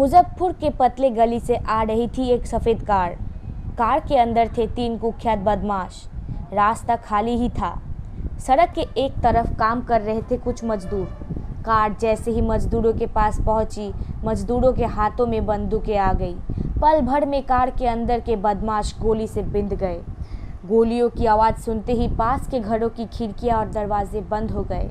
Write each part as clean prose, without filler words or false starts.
मुजफ्फरपुर के पतले गली से आ रही थी एक सफ़ेद कार। कार के अंदर थे 3 कुख्यात बदमाश। रास्ता खाली ही था। सड़क के एक तरफ काम कर रहे थे कुछ मजदूर। कार जैसे ही मजदूरों के पास पहुंची, मजदूरों के हाथों में बंदूकें आ गई। पल भर में कार के अंदर के बदमाश गोली से बिंध गए। गोलियों की आवाज़ सुनते ही पास के घरों की खिड़कियां और दरवाजे बंद हो गए।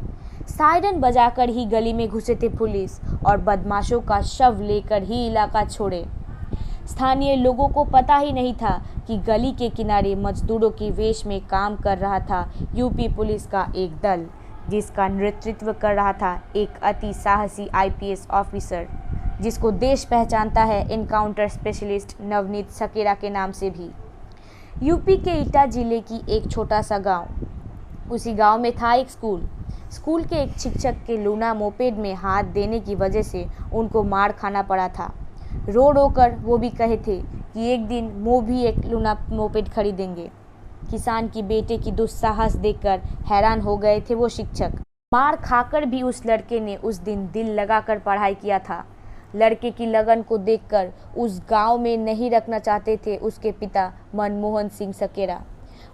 सायरन बजाकर ही गली में घुसे थे पुलिस और बदमाशों का शव लेकर ही इलाका छोड़े। स्थानीय लोगों को पता ही नहीं था कि गली के किनारे मजदूरों की वेश में काम कर रहा था यूपी पुलिस का एक दल, जिसका नेतृत्व कर रहा था एक अति साहसी आईपीएस ऑफिसर, जिसको देश पहचानता है एनकाउंटर स्पेशलिस्ट नवनीत सकेरा के नाम से भी। यूपी के एटा जिले की एक छोटा सा गांव। उसी गांव में था एक स्कूल के एक शिक्षक के लूना मोपेड में हाथ देने की वजह से उनको मार खाना पड़ा था। रो रो कर वो भी कहे थे कि एक दिन वो भी एक लूना मोपेड खरीदेंगे। किसान की बेटे की दुस्साहस देखकर हैरान हो गए थे वो शिक्षक। मार खाकर भी उस लड़के ने उस दिन दिल लगाकर पढ़ाई किया था। लड़के की लगन को देखकर उस गांव में नहीं रखना चाहते थे उसके पिता मनमोहन सिंह सकेरा।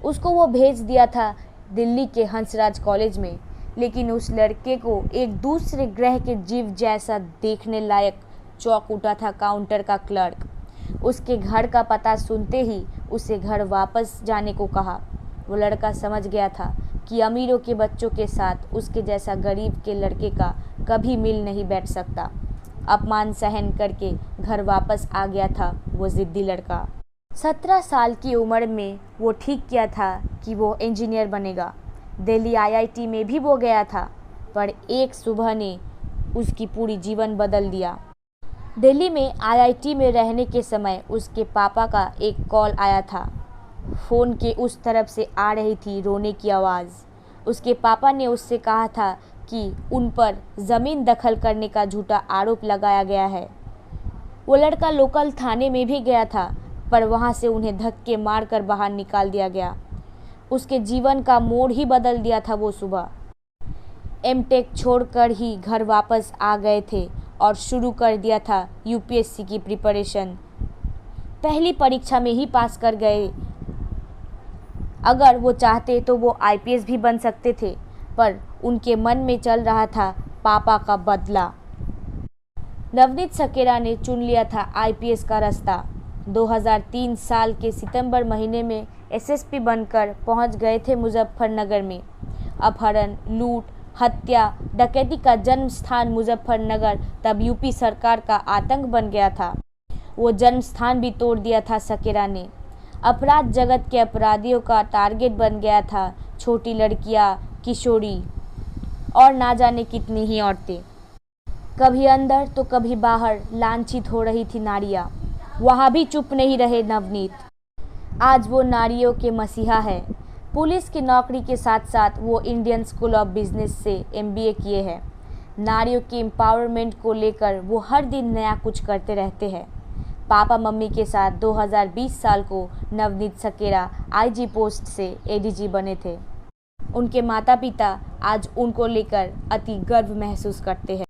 उसको वो भेज दिया था दिल्ली के हंसराज कॉलेज में। लेकिन उस लड़के को एक दूसरे ग्रह के जीव जैसा देखने लायक चौंक उठा था काउंटर का क्लर्क। उसके घर का पता सुनते ही उसे घर वापस जाने को कहा। वो लड़का समझ गया था कि अमीरों के बच्चों के साथ उसके जैसा गरीब के लड़के का कभी मिल नहीं बैठ सकता। अपमान सहन करके घर वापस आ गया था वो जिद्दी लड़का। 17 साल की उम्र में वो ठीक किया था कि वो इंजीनियर बनेगा। दिल्ली आईआईटी में भी वो गया था, पर एक सुबह ने उसकी पूरी जीवन बदल दिया। दिल्ली में आईआईटी में रहने के समय उसके पापा का एक कॉल आया था। फ़ोन के उस तरफ से आ रही थी रोने की आवाज़। उसके पापा ने उससे कहा था कि उन पर ज़मीन दखल करने का झूठा आरोप लगाया गया है। वो लड़का लोकल थाने में भी गया था, पर वहाँ से उन्हें धक्के मारकर बाहर निकाल दिया गया। उसके जीवन का मोड़ ही बदल दिया था वो सुबह। एमटेक छोड़कर ही घर वापस आ गए थे और शुरू कर दिया था यूपीएससी की प्रिपरेशन। पहली परीक्षा में ही पास कर गए। अगर वो चाहते तो वो आईपीएस भी बन सकते थे, पर उनके मन में चल रहा था पापा का बदला। नवनीत सकेरा ने चुन लिया था आईपीएस का रास्ता। 2003 साल के सितंबर महीने में एसएसपी बनकर पहुंच गए थे मुजफ्फरनगर में। अपहरण, लूट, हत्या, डकैती का जन्म स्थान मुजफ्फरनगर तब यूपी सरकार का आतंक बन गया था। वो जन्म स्थान भी तोड़ दिया था सकेरा ने। अपराध जगत के अपराधियों का टारगेट बन गया था छोटी लड़कियां, किशोरी और ना जाने कितनी ही औरतें। कभी अंदर तो कभी बाहर लांछित हो रही थी नारियां। वहाँ भी चुप नहीं रहे नवनीत। आज वो नारियों के मसीहा है। पुलिस की नौकरी के साथ साथ वो इंडियन स्कूल ऑफ बिजनेस से एमबीए किए हैं। नारियों के एम्पावरमेंट को लेकर वो हर दिन नया कुछ करते रहते हैं। पापा मम्मी के साथ 2020 साल को नवनीत सकेरा आईजी पोस्ट से एडीजी बने थे। उनके माता पिता आज उनको लेकर अति गर्व महसूस करते हैं।